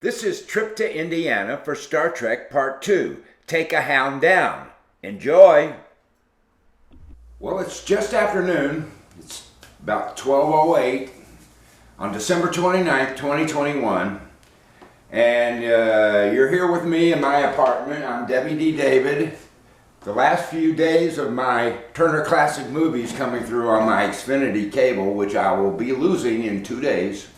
This is Trip to Indiana for Star Trek Part 2. Take a Hound Down. Enjoy! Well, it's just afternoon. It's about 12:08 on December 29th, 2021. And you're here with me in my apartment. I'm Debbie D. David. The last few days of my Turner Classic Movies coming through on my Xfinity cable, which I will be losing in 2 days.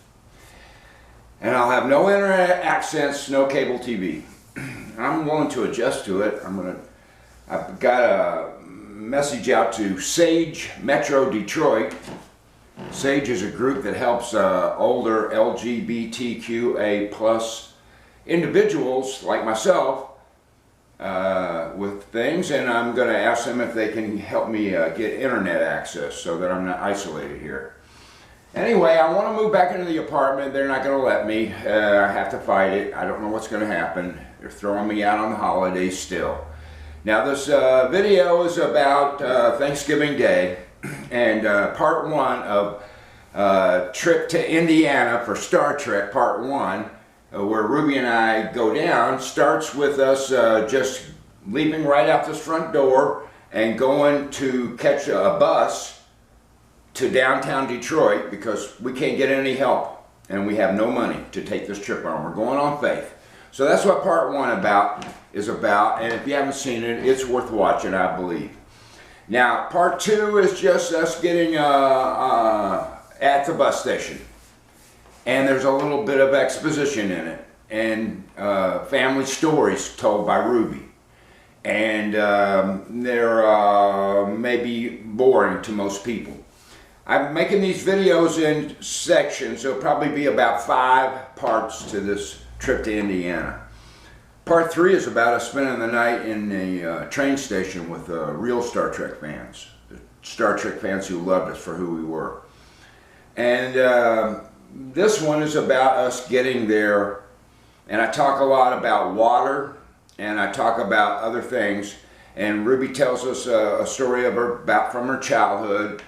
And I'll have no internet access, no cable TV. I'm willing to adjust to it. I've got a message out to Sage Metro Detroit. Sage is a group that helps older LGBTQA plus individuals like myself with things, and I'm going to ask them if they can help me get internet access so that I'm not isolated here. Anyway, I want to move back into the apartment. They're not going to let me. I have to fight it. I don't know what's going to happen. They're throwing me out on the holidays still. Now this video is about Thanksgiving Day, and part 1 of Trip to Indiana for Star Trek Part 1, where Ruby and I go down, starts with us just leaving right out this front door and going to catch a bus to downtown Detroit because we can't get any help and we have no money to take this trip on. We're going on faith. So that's what part 1 is about, and if you haven't seen it, it's worth watching, I believe. Now, part 2 is just us getting at the bus station. And there's a little bit of exposition in it, and family stories told by Ruby. And they're maybe boring to most people. I'm making these videos in sections. There'll probably be about 5 parts to this trip to Indiana. Part 3 is about us spending the night in a train station with real Star Trek fans. Star Trek fans who loved us for who we were. And this one is about us getting there. And I talk a lot about water, and I talk about other things. And Ruby tells us a story of from her childhood.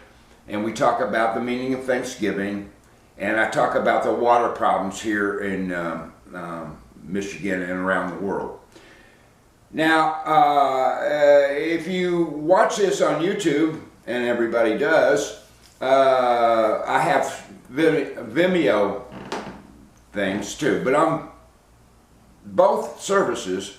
And we talk about the meaning of Thanksgiving, and I talk about the water problems here in Michigan and around the world. Now, if you watch this on YouTube, and everybody does, I have Vimeo things too, but on both services,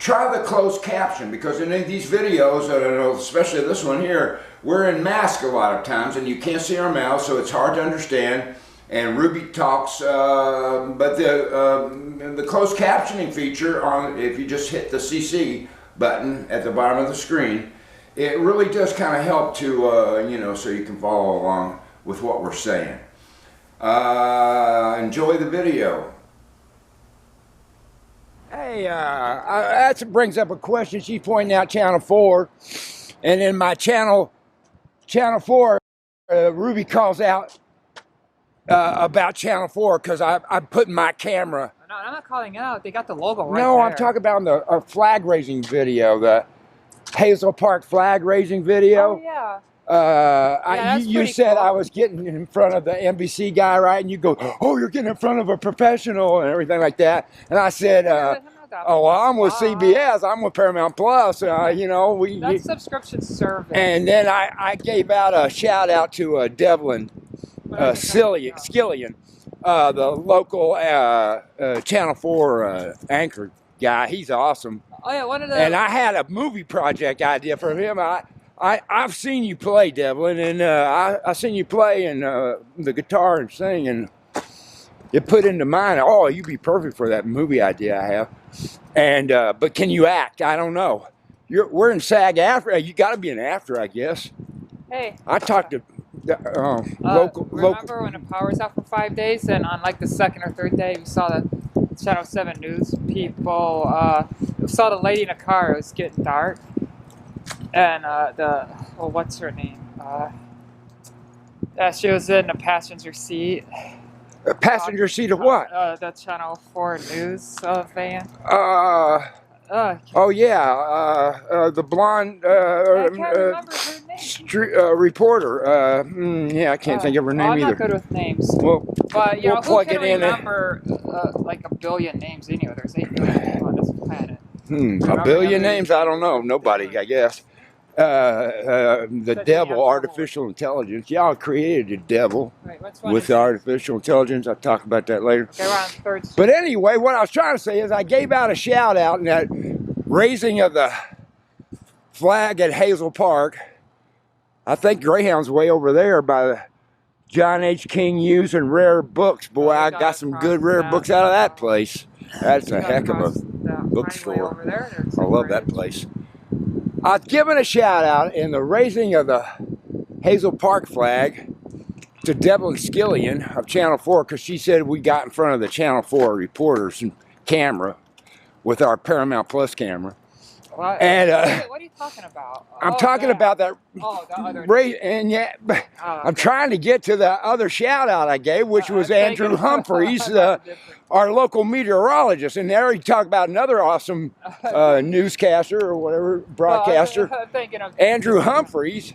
try the closed caption, because in these videos, especially this one here, we're in mask a lot of times and you can't see our mouths, so it's hard to understand. And Ruby talks, but the closed captioning feature, if you just hit the CC button at the bottom of the screen, it really does kind of help to, so you can follow along with what we're saying. Enjoy the video. Hey, that brings up a question. She's pointing out Channel 4, and in my Channel 4, Ruby calls out about Channel 4 because I'm putting my camera. No, I'm not calling out. They got the logo right No, there. I'm talking about the flag raising video, the Hazel Park flag raising video. Oh, yeah. You said cool. I was getting in front of the NBC guy, right? And you go, oh, you're getting in front of a professional and everything like that. And I said, oh, well, I'm with CBS. I'm with Paramount Plus. That's subscription service. And then I gave out a shout out to Devlin Skillian, the local Channel 4 anchor guy. He's awesome. Oh yeah, And I had a movie project idea for him. I've seen you play, Devlin, and I seen you play and the guitar and sing, and it put into mind, oh, you'd be perfect for that movie idea I have. And but can you act? I don't know. We're in SAG-AFTRA. You got to be an actor, I guess. Hey. I talked to local. Remember when the power was out for 5 days, and on like the 2nd or 3rd day, we saw the Channel 7 news people. We saw the lady in a car. It was getting dark, and what's her name? She was in the passenger seat. A passenger seat of what? The Channel 4 news van. Oh yeah, the blonde. I can't remember her name. reporter. Yeah, I can't think of her name I'm either. not good with names. Well, But you we'll know, plug who can it in. remember like a billion names anyway? There's 8 billion people on this planet. A Remember billion every- names? I don't know. Nobody, I guess. The Said devil, Neanderthal. artificial intelligence. Y'all created the devil Right, what's one with is- artificial intelligence. I'll talk about that later. Okay, we're on third. But anyway, what I was trying to say is I gave out a shout out in that raising of the flag at Hazel Park. I think Greyhound's way over there by the John H. King Used and Rare Books. Boy, I got some good rare books out of that place. That's a heck of a bookstore. I love that place. I was giving a shout out in the raising of the Hazel Park flag to Devlin Skillian of Channel 4 because she said we got in front of the Channel 4 reporters and camera with our Paramount Plus camera. Well, And what are you talking about? I'm talking about that. Oh, the other. And yeah, I'm trying to get to the other shout out I gave, which was Andrew Humphreys, our local meteorologist. And there he talked about another awesome newscaster or whatever, broadcaster. Andrew Humphreys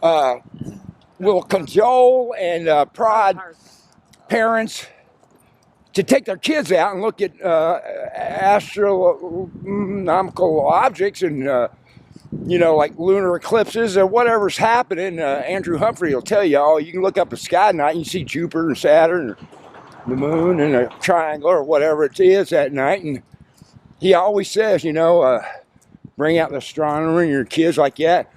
will cajole and prod parents to take their kids out and look at astronomical objects and, you know, like lunar eclipses or whatever's happening. Andrew Humphrey will tell you, oh, you can look up the sky at night and you see Jupiter and Saturn, or the moon and a triangle or whatever it is at night. And he always says, you know, bring out the astronomer and your kids like that.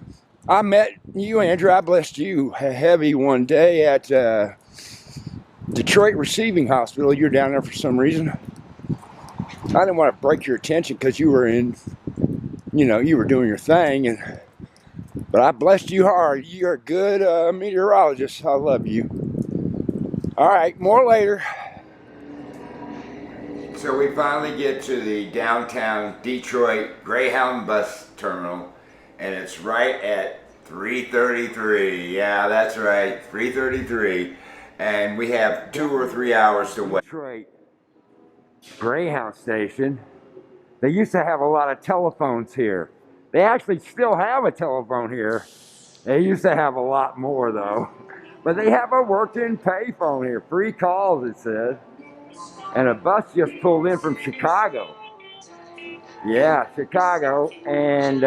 I met you, Andrew. I blessed you heavy one day at Detroit Receiving Hospital. You're down there for some reason. I didn't want to break your attention because you were in, you know, you were doing your thing, but I blessed you hard. You're a good meteorologist. I love you. All right, more later. So we finally get to the downtown Detroit Greyhound bus terminal, and it's right at 3:33. Yeah, that's right, 3:33. And we have 2 or 3 hours to wait. Detroit Greyhound station. They used to have a lot of telephones here. They actually still have a telephone here. They used to have a lot more though. But they have a working payphone here. Free calls, it says. And a bus just pulled in from Chicago. Yeah, Chicago. And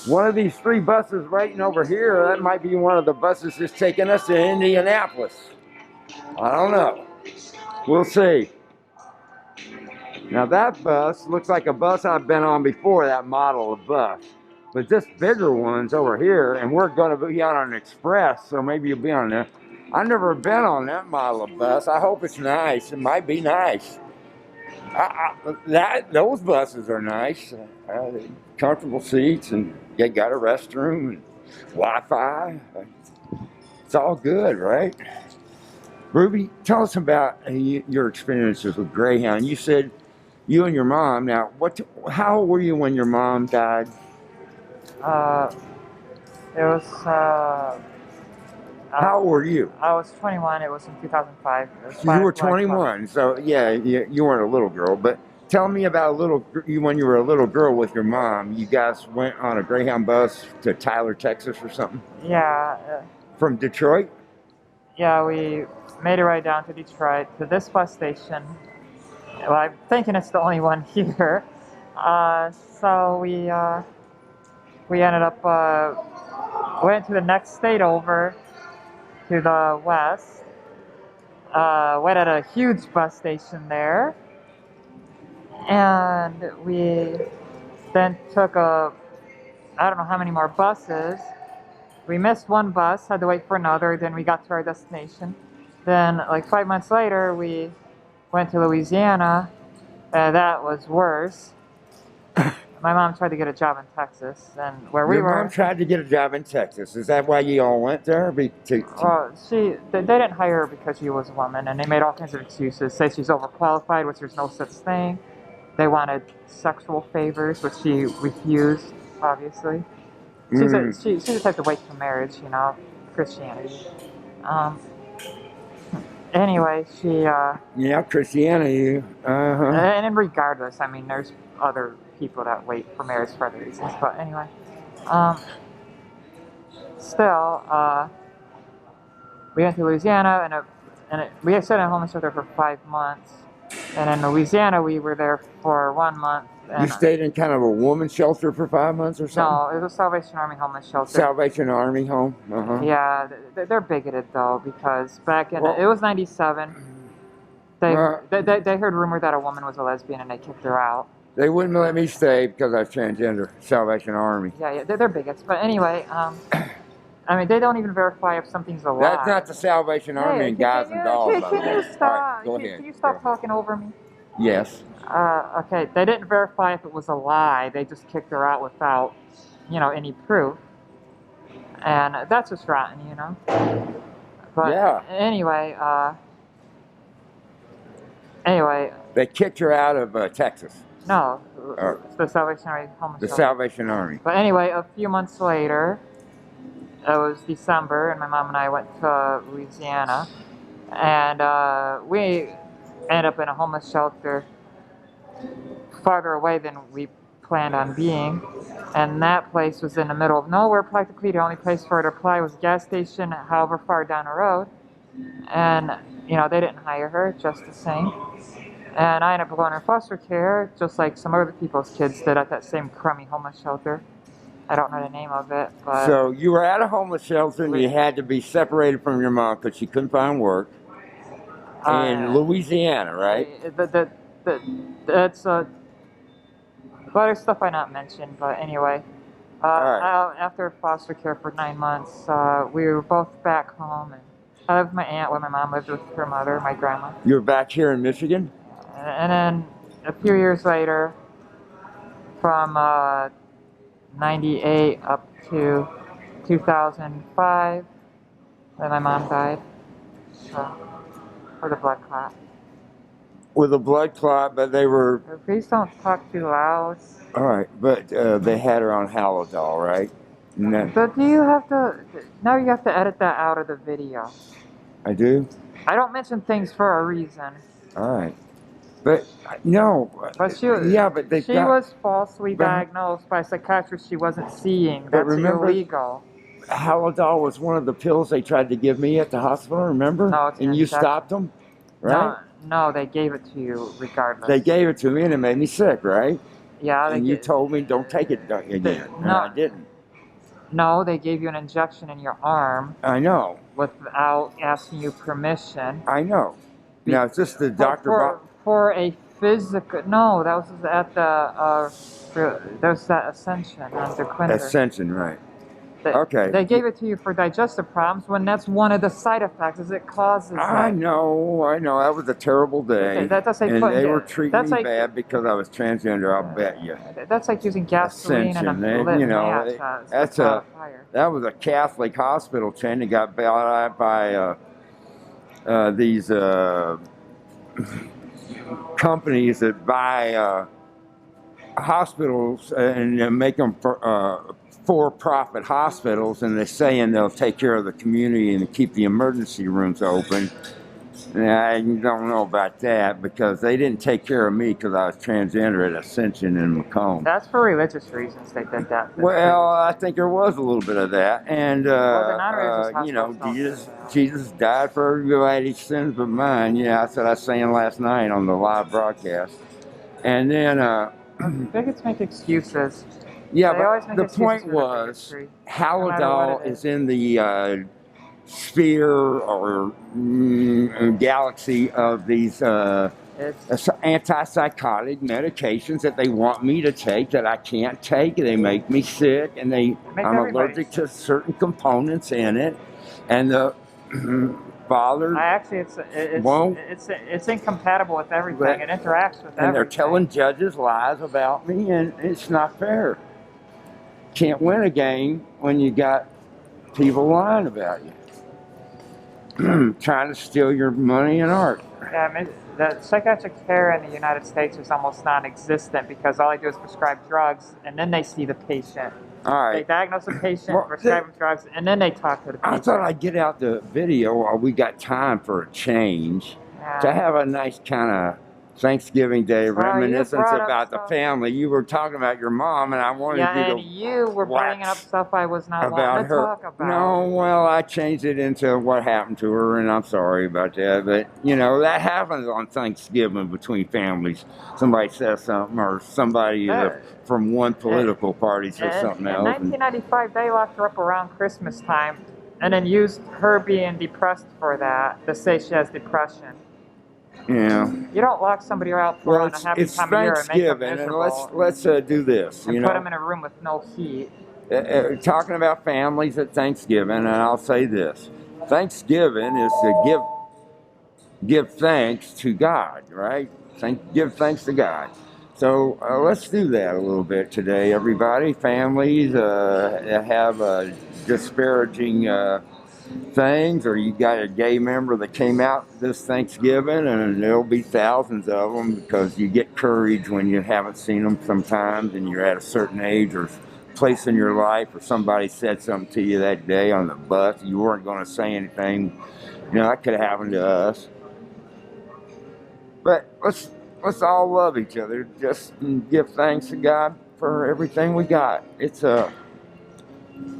one of these 3 buses waiting over here, that might be one of the buses that's taking us to Indianapolis. I don't know. We'll see. Now that bus looks like a bus I've been on before, that model of bus. But this bigger one's over here, and we're going to be on an express, so maybe you'll be on there. I've never been on that model of bus. I hope it's nice. It might be nice. Those buses are nice. Comfortable seats, and they got a restroom and Wi-Fi. It's all good, right? Ruby, tell us about your experiences with Greyhound. You said you and your mom. Now, how old were you when your mom died? It was. How old were you? I was 21. It was in 2005. So you were 21. So yeah, you weren't a little girl. But tell me about when you were a little girl with your mom. You guys went on a Greyhound bus to Tyler, Texas, or something. Yeah. From Detroit. Yeah, we made it right down to Detroit to this bus station. Well, I'm thinking it's the only one here. So we ended up went to the next state over to the west. Went at a huge bus station there, and we then took I don't know how many more buses. We missed one bus, had to wait for another, then we got to our destination. Then, like 5 months later, we went to Louisiana. That was worse. My mom tried to get a job in Texas, and where we were. Your mom tried to get a job in Texas. Is that why you all went there? They didn't hire her because she was a woman, and they made all kinds of excuses. Say she's overqualified, which there's no such thing. They wanted sexual favors, which she refused, obviously. She's the type to wait for marriage, you know, Christianity. Anyway, she... yeah, Christianity. And regardless, I mean, there's other people that wait for marriage for other reasons. But anyway, still, we went to Louisiana, we stayed in a homeless shelter for 5 months. And in Louisiana, we were there for 1 month. And You stayed in kind of a woman's shelter for 5 months or something? no, it was a Salvation Army homeless shelter. Salvation Army home? Uh-huh. Yeah, they're bigoted though, because back in, Well, it was 97. They Well- heard rumor that a woman was a lesbian and they kicked her out. They wouldn't let me stay because I was transgender. Salvation Army. Yeah, they're bigots. But anyway, I mean, they don't even verify if something's a lie. That's not the Salvation Army and guys and dolls. by the Can you way. stop? All right, go ahead. Can you stop talking over me? Yes. Okay, they didn't verify if it was a lie. They just kicked her out without, any proof. And that's just rotten, But Yeah. anyway, They kicked her out of Texas. no, it's the Salvation Army homeless The shelter. Salvation Army. But anyway, a few months later, it was December, and my mom and I went to Louisiana, and we ended up in a homeless shelter farther away than we planned on being. And that place was in the middle of nowhere practically. The only place for her to apply was a gas station, however far down the road. And, they didn't hire her just the same. And I ended up going in foster care, just like some other people's kids did at that same crummy homeless shelter. I don't know the name of it, but... So you were at a homeless shelter and you had to be separated from your mom because she couldn't find work in Louisiana, right? That's there's stuff I not mentioned, but anyway. After foster care for 9 months, we were both back home, and I lived with my aunt where my mom lived with her mother, my grandma. You were back here in Michigan? And then a few years later, from 98 up to 2005, then my mom died. So, with a blood clot. With a blood clot, but they were... Please don't talk too loud. All right, but they had her on Halidol, right? But do you have to... Now you have to edit that out of the video. I do? I don't mention things for a reason. All right. But, no. But she was falsely diagnosed by a psychiatrist she wasn't seeing. That's illegal. Halidol was one of the pills they tried to give me at the hospital, remember? No, it's and you stopped them, right? No, they gave it to you regardless. They gave it to me and it made me sick, right? Yeah. And you told me don't take it again. No, I didn't. No, they gave you an injection in your arm. I know. Without asking you permission. I know. Now, is this the doctor... For a physical... No, that was at the... there's that Ascension on the Quinter. Ascension, right. Okay. They gave it to you for digestive problems when that's one of the side effects, is it causes I know. That was a terrible day. That's like and they were treating me bad because I was transgender, I'll bet you. That's like using gasoline and a lit match. That was a Catholic hospital chain that got bailed out by these companies that buy hospitals and make them for-profit hospitals, and they're saying they'll take care of the community and keep the emergency rooms open. I don't know about that because they didn't take care of me because I was transgender at Ascension in Macomb. That's for religious reasons they did that. Well, I think there was a little bit of that, and Jesus died for everybody's sins but mine. Yeah, that's what I was saying last night on the live broadcast. And then bigots make excuses. Yeah, but the point was, Halidol is in the sphere or galaxy of these antipsychotic medications that they want me to take that I can't take. They make me sick, and I'm allergic to certain components in it. And the father it's incompatible with everything. It interacts with everything. And they're telling judges lies about me, and it's not fair. Can't win a game when you got people lying about you. Trying to steal your money and art. Yeah, the psychiatric care in the United States is almost non-existent because all they do is prescribe drugs and then they see the patient. All right. They diagnose the patient, prescribe him drugs, and then they talk to the patient. I thought I'd get out the video while we got time for a change to have a nice kind of Thanksgiving Day you reminiscence brought up about the stuff. family. You were talking about your mom, and I wanted Yeah, you and to you were bringing up wax stuff I was not about wanting to her. talk about. No, well, I changed it into what happened to her, and I'm sorry about that. But, you know, that happens on Thanksgiving between families. Somebody says something, or somebody from one political party says something In else. And 1995, they locked her up around Christmas time and then used her being depressed for that to say she has depression. yeah. You don't lock somebody out for on a happy It's time of year and make them Thanksgiving, and miserable let's do this. and You put know, them in a room with no heat. Talking about families at Thanksgiving, and I'll say this: Thanksgiving is to give thanks to God, right? Give thanks to God. So let's do that a little bit today, everybody. Families that have disparaging things, or you got a gay member that came out this Thanksgiving, and there'll be thousands of them because you get courage when you haven't seen them sometimes, and you're at a certain age or place in your life, or somebody said something to you that day on the bus. You weren't going to say anything. You know, that could have happened to us. But let's all love each other. Just give thanks to God for everything we got. It's a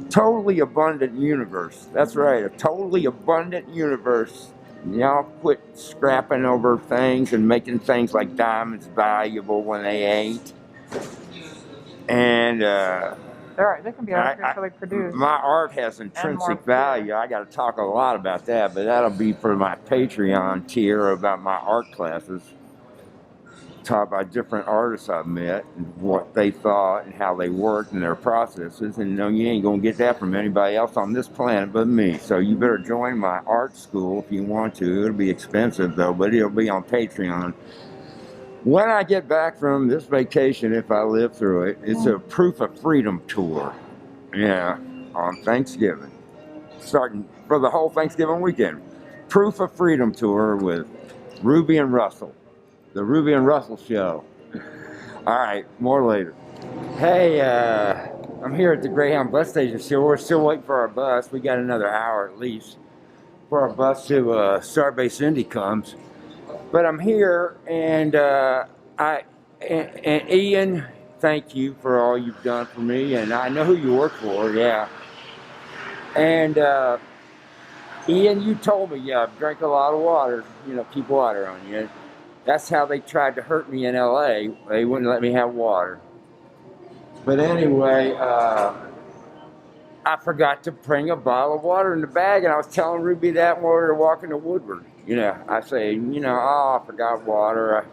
totally abundant universe. That's right, a totally abundant universe. Y'all quit scrapping over things and making things like diamonds valuable when they ain't. And They can be artificially produced. my art has intrinsic value. I got to talk a lot about that, but that'll be for my Patreon tier about my art classes. Talk about different artists I've met and what they thought and how they worked and their processes. And you ain't gonna get that from anybody else on this planet but me. So you better join my art school if you want to. It'll be expensive though, but it'll be on Patreon. When I get back from this vacation, if I live through it, it's a Proof of Freedom tour. Yeah, on Thanksgiving. Starting for the whole Thanksgiving weekend. Proof of Freedom tour with Ruby and Russell. The Ruby and Russell Show. All right, more later. Hey, I'm here at the Greyhound bus station. So we're still waiting for our bus. We got another hour at least for our bus to STARBASE INDY comes. But I'm here, and and Ian, thank you for all you've done for me. And I know who you work for, yeah. And Ian, you told me, drink a lot of water. You know, keep water on you. That's how they tried to hurt me in LA. They wouldn't let me have water. But anyway, I forgot to bring a bottle of water in the bag, and I was telling Ruby that when we were walking to Woodward. You know, I say, I forgot water.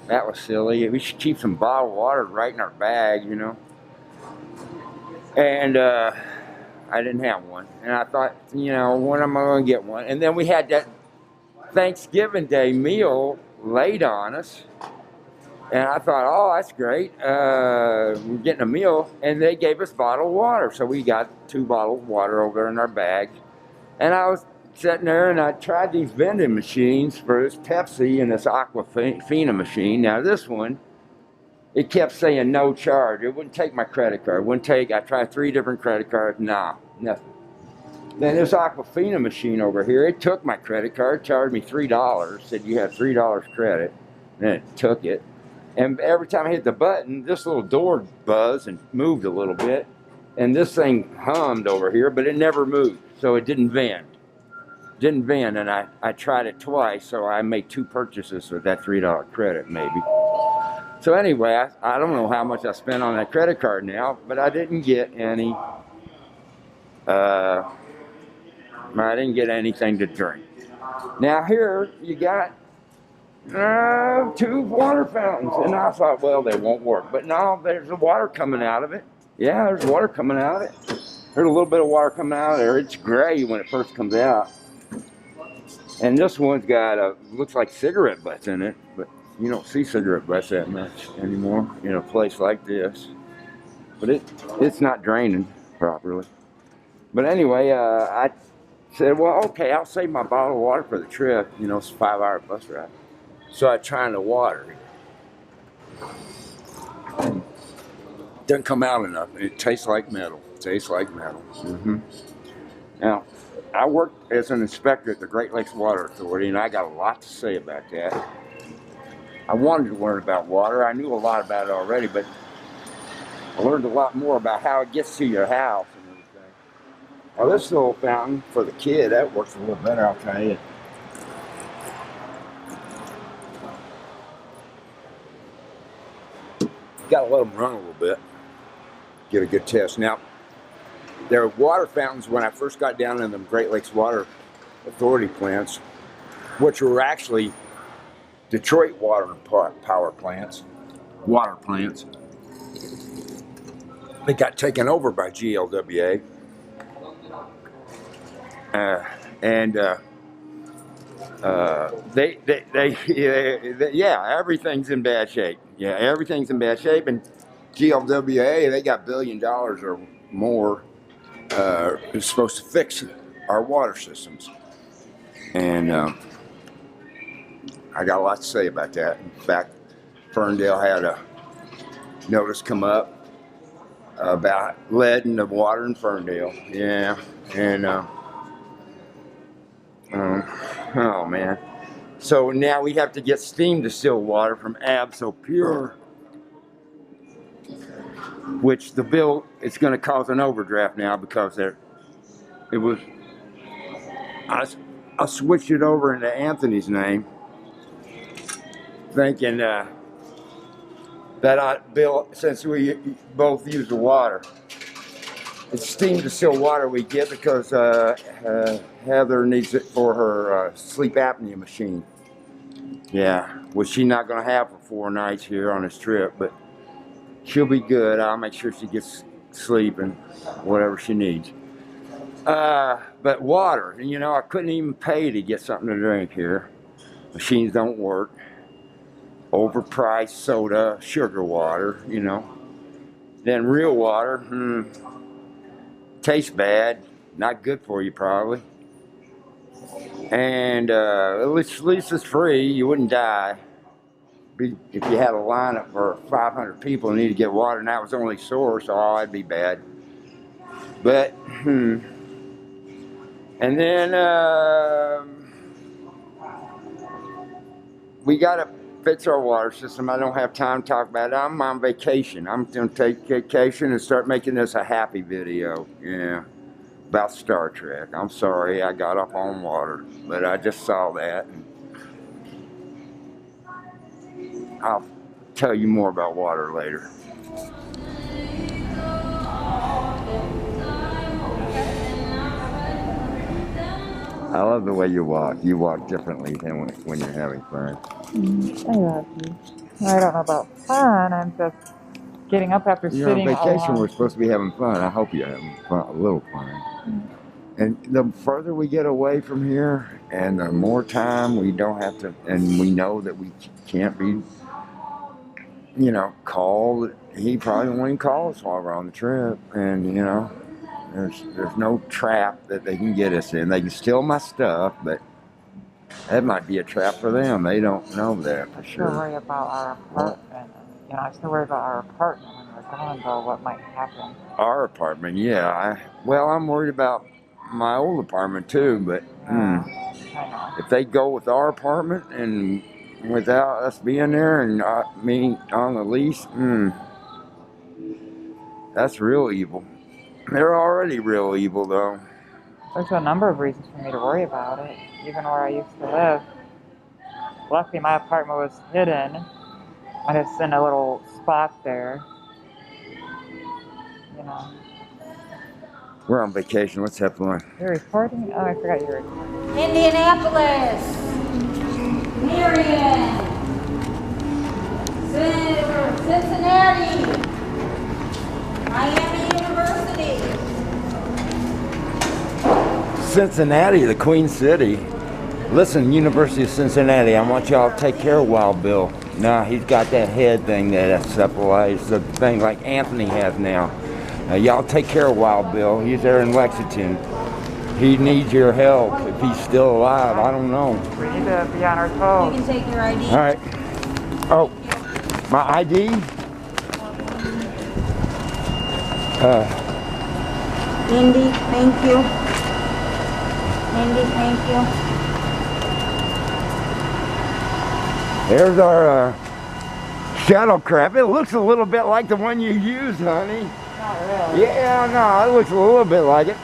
That was silly. We should keep some bottled water right in our bag, And I didn't have one. And I thought, when am I going to get one? And then we had that Thanksgiving Day meal laid on us, and I thought, oh, that's great, we're getting a meal, and they gave us bottled water, so we got 2 bottles of water over there in our bag. And I was sitting there, and I tried these vending machines for this Pepsi and this Aquafina machine. Now this one, it kept saying no charge. It wouldn't take my credit card. I tried 3 different credit cards. Nah, nothing. Then this Aquafina machine over here, it took my credit card, charged me $3, said you have $3 credit. Then it took it. And every time I hit the button, this little door buzzed and moved a little bit. And this thing hummed over here, but it never moved. So it didn't vend. And I tried it twice, so I made 2 purchases with that $3 credit maybe. So anyway, I don't know how much I spent on that credit card now, but I didn't get any I didn't get anything to drink. Now here you got 2 water fountains, and I thought, well, they won't work. But no, there's water coming out of it. Yeah, there's water coming out of it. There's a little bit of water coming out of there. It's gray when it first comes out. And this one's got looks like cigarette butts in it, but you don't see cigarette butts that much anymore in a place like this. But it's not draining properly. But anyway, I said, well, okay, I'll save my bottle of water for the trip. It's a 5-hour bus ride. So I try the water. Doesn't come out enough. It tastes like metal. Now, I worked as an inspector at the Great Lakes Water Authority, and I got a lot to say about that. I wanted to learn about water. I knew a lot about it already, but I learned a lot more about how it gets to your house and everything. Now this little fountain for the kid, that works a little better, I'll tell you. Gotta let them run a little bit, get a good test. Now, there are water fountains when I first got down in the Great Lakes Water Authority plants, which were actually Detroit water power plants, water plants. They got taken over by GLWA. Yeah, everything's in bad shape. Yeah, everything's in bad shape, and GLWA, they got $1 billion or more is supposed to fix our water systems. And I got a lot to say about that. In fact, Ferndale had a notice come up about lead in the water in Ferndale. Yeah, and oh man. So now we have to get steam distilled water from Abso Pure, which the bill is going to cause an overdraft now because I switched it over into Anthony's name, thinking that bill, since we both use the water, it's steam distilled water we get because Heather needs it for her sleep apnea machine. Yeah, which she's not going to have for 4 nights here on this trip, but she'll be good. I'll make sure she gets sleep and whatever she needs. But water, you know, I couldn't even pay to get something to drink here. Machines don't work. Overpriced soda, sugar water, you know. Then real water, tastes bad, not good for you probably. And at least it's free, you wouldn't die. If you had a lineup for 500 people and need to get water and that was the only source, oh, that'd be bad. But, and then we gotta fix our water system. I don't have time to talk about it. I'm on vacation. I'm gonna take vacation and start making this a happy video. Yeah. About Star Trek. I'm sorry I got up on water, but I just saw that. And I'll tell you more about water later. I love the way you walk. You walk differently than when you're having fun. I love you. I don't know about fun. I'm just getting up after sitting on vacation. alone. We're supposed to be having fun. I hope you're having fun, a little fun. And the further we get away from here, and the more time we don't have to, and we know that we can't be, you know, called. He probably won't even call us while we're on the trip, and you know, there's no trap that they can get us in. They can steal my stuff, but that might be a trap for them. They don't know that for sure. I still worry about our apartment. You know, I still worry about our apartment when we're gone, though. What might happen? Our apartment, yeah. I'm worried about my old apartment too, but if they go with our apartment and without us being there and me on the lease, that's real evil. They're already real evil though. There's a number of reasons for me to worry about it, even where I used to live. Luckily, my apartment was hidden, and it's in a little spot there. You know. We're on vacation. Let's have fun. You're recording? Oh, I forgot you were recording. Indianapolis, Marion, Cincinnati, Miami University. Cincinnati, the Queen City. Listen, University of Cincinnati, I want y'all to take care of Wild Bill. Nah, he's got that head thing that's separated, the thing like Anthony has now. Y'all take care of Wild Bill. He's there in Lexington. He needs your help if he's still alive. I don't know. We need to be on our toes. You can take your ID. All right. Oh, my ID? Indy, thank you. Indy, thank you. There's our shuttlecraft. It looks a little bit like the one you used, honey. Not really. Yeah, no, it looks a little bit like it.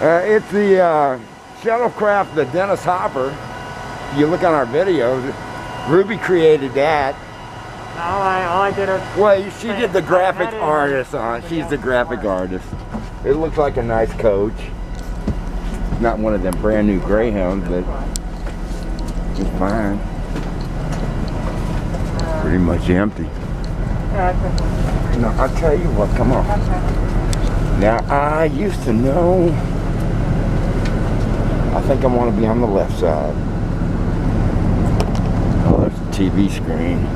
It's the shuttlecraft, the Dennis Hopper. You look on our videos, Ruby created that. No, all I did was... Well, she did the graphic artist on. She's the graphic artist. It looks like a nice coach. Not one of them brand new Greyhounds, but it's fine. Pretty much empty. No, I'll tell you what, come on. Now, I used to know, I think I want to be on the left side. Oh, there's a TV screen.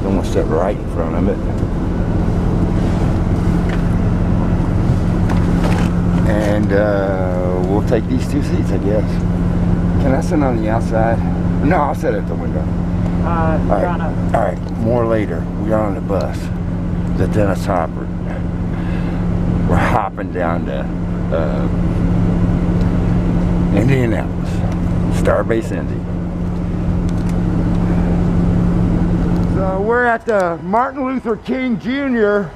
Don't want to sit right in front of it. And we'll take these two seats, I guess. Can I sit on the outside? No, I'll sit at the window. All right, more later. We are on the bus, the Dennis Hopper. We're hopping down to Indianapolis, STARBASE Indy. So we're at the Martin Luther King Jr.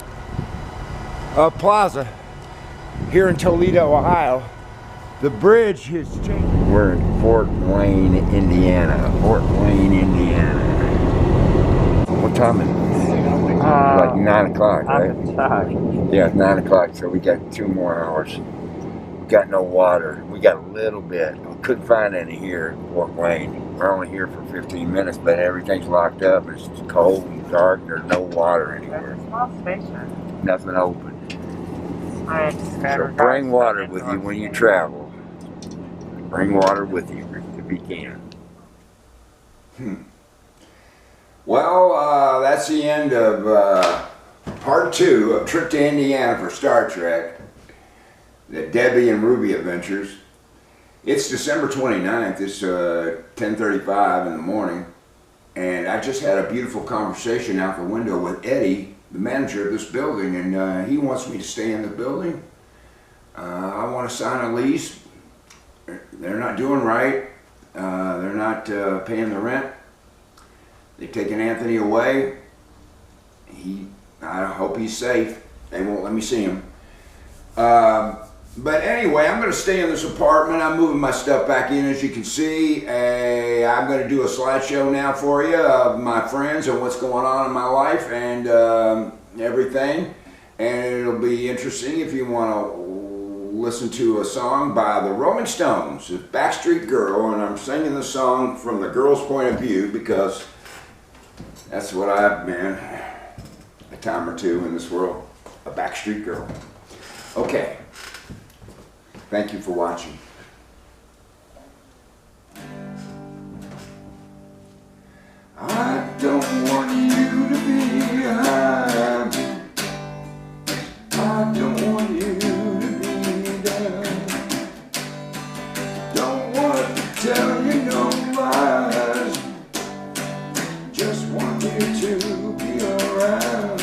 Plaza here in Toledo, Ohio. The bridge has changed. We're in Fort Wayne, Indiana. Fort Wayne, Indiana. What time is it? Like 9 o'clock, right? Yeah, it's 9 o'clock, so we got 2 more hours. We got no water. We got a little bit. We couldn't find any here in Fort Wayne. We're only here for 15 minutes, but everything's locked up. It's cold and dark. There's no water anywhere. There's a small station. Nothing open. So bring water with you when you travel. Bring water with you if you can. Well, that's the end of part 2 of Trip to Indiana for Star Trek, the Debbie and Ruby adventures. It's December 29th. It's 10:35 in the morning, and I just had a beautiful conversation out the window with Eddie, the manager of this building, and he wants me to stay in the building. I want to sign a lease. They're not doing right. They're not paying the rent. They've taken Anthony away. I hope he's safe. They won't let me see him. But anyway, I'm going to stay in this apartment. I'm moving my stuff back in, as you can see. I'm going to do a slideshow now for you of my friends and what's going on in my life and everything. And it'll be interesting if you want to listen to a song by the Rolling Stones, a Backstreet Girl, and I'm singing the song from the girl's point of view because that's what I've been a time or two in this world, a Backstreet Girl. Okay, thank you for watching. I don't want you to be happy. I don't want you tell you no lies, just want you to be around.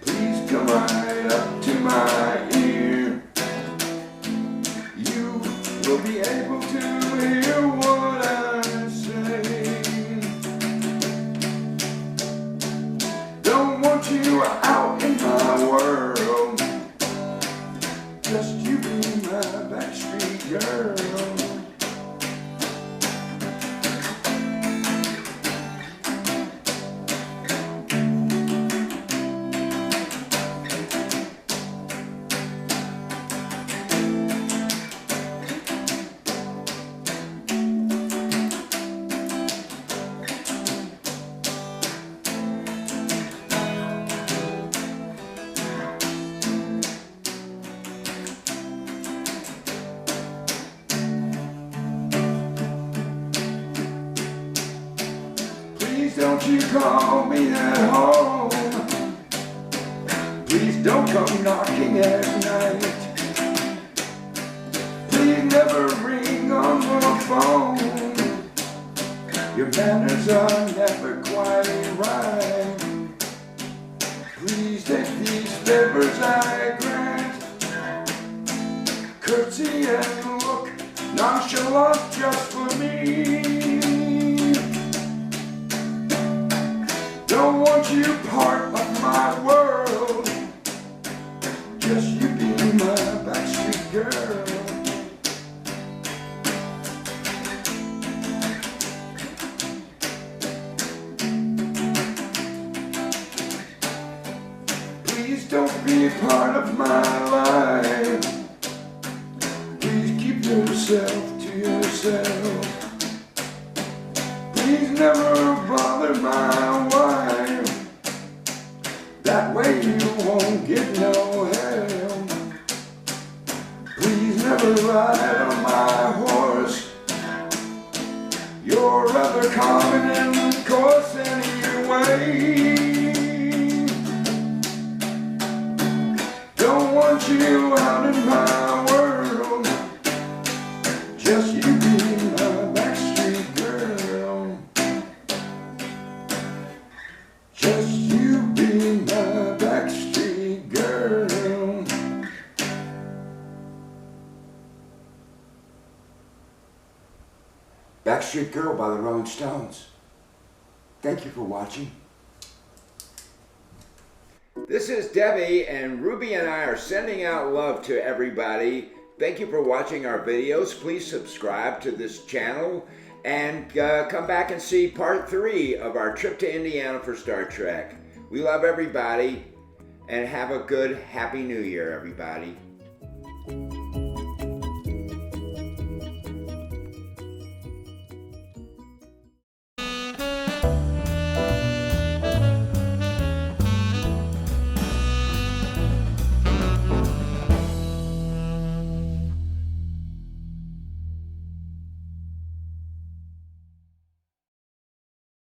Please come right up to my ear. You will be able to hear what I say. Don't want you out in my world, just you be my Backstreet Girl. Don't you call me at home. Please don't come knocking at night. Please never ring on the phone. Your manners are never quite right. Please take these favors I grant. Curtsy and look nonchalant just for me. Don't want you part of my world. Just you be my backstreet girl. Please don't be a part of my life. Please keep yourself to yourself. Please never bother my wife. That way you won't get no help. Please never ride on my horse. You're rather common in course anyway. Don't want you out in my world. Just you be my backstreet girl. Just you be my backstreet girl. Backstreet Girl by the Rolling Stones. Thank you for watching. This is Debbie, and Ruby and I are sending out love to everybody. Thank you for watching our videos. Please subscribe to this channel and come back and see part 3 of our trip to Indiana for Star Trek. We love everybody, and have a good, happy New Year, everybody.